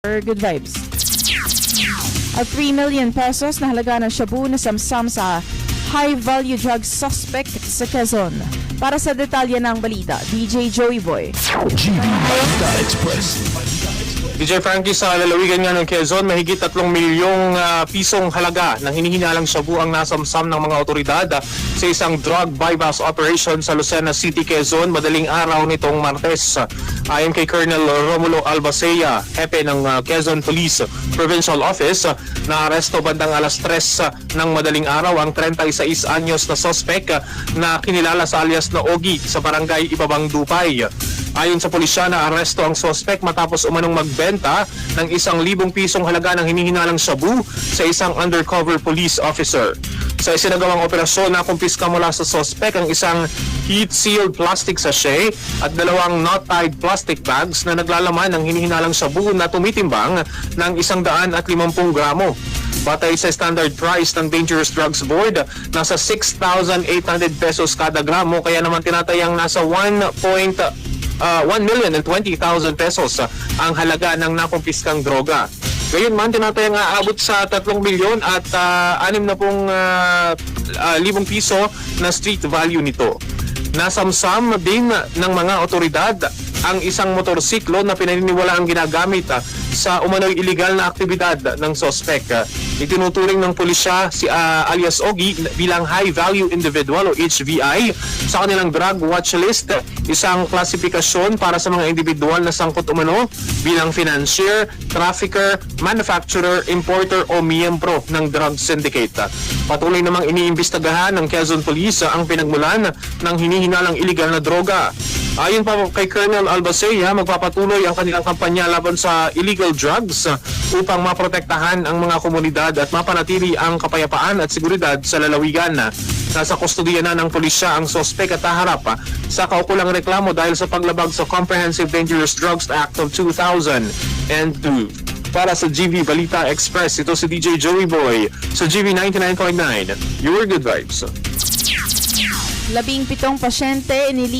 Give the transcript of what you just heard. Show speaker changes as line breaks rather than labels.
Good vibes. At 3 million pesos na halaga ng shabu na samsam sa high-value drug suspect sa Quezon. Para sa detalye ng balita, DJ Joey Boy.
GB Balita Express.
DJ Frankie, sa lalawigan nga ng Quezon, mahigit 3 milyong pisong halaga ng hinihinalang shabu ang nasamsam ng mga otoridad sa isang drug bypass operation sa Lucena City, Quezon, madaling araw nitong Martes. Ayon kay Colonel Romulo Albacea, hepe ng Quezon Police Provincial Office, naaresto bandang alas 3 ng madaling araw ang 36 anyos na sospek na kinilala sa alias na Ogi sa barangay Ibabang Dupay. Ayon sa pulisya, naaresto ang sospek matapos umanong magbenta ng 1,000 pisong halaga ng hinihinalang shabu sa isang undercover police officer. Sa isinagawang operasyon, nakumpiska mula sa sospek ang isang heat-sealed plastic sachet at 2 knot-tied plastic bags na naglalaman ng hinihinalang shabu na tumitimbang ng 150 gramo. Batay sa standard price ng Dangerous Drugs Board, nasa 6,800 pesos kada gramo, kaya naman tinatayang nasa 1,020,000 pesos ang halaga ng nakumpiskang droga. Gayunman, tinatayang aabot sa 3 milyon at 60,000 piso na street value nito. Nasamsam din ng mga otoridad ang isang motorsiklo na pinaniniwalaang ginagamit sa umano'y iligal na aktibidad ng sospek. Itinuturing ng pulisya si alias Ogi bilang high value individual o HVI sa kanilang drug watch list, isang klasifikasyon para sa mga individual na sangkot umano bilang financier, trafficker, manufacturer, importer o miyembro ng drug syndicate. Patuloy namang iniimbestagahan ng Quezon Police ang pinagmulan ng hinihinalang iligal na droga. Ayon pa kay Colonel Albacea, magpapatuloy ang kanilang kampanya laban sa illegal drugs upang maprotektahan ang mga komunidad at mapanatili ang kapayapaan at seguridad sa lalawigan. Nasa kustodiya na ng pulisya ang sospek at haharap sa kaukulang reklamo dahil sa paglabag sa Comprehensive Dangerous Drugs Act of 2002. Para sa GB Balita Express, ito si DJ Joey Boy sa GB 99.9. Your good vibes.
17 pasyente inilik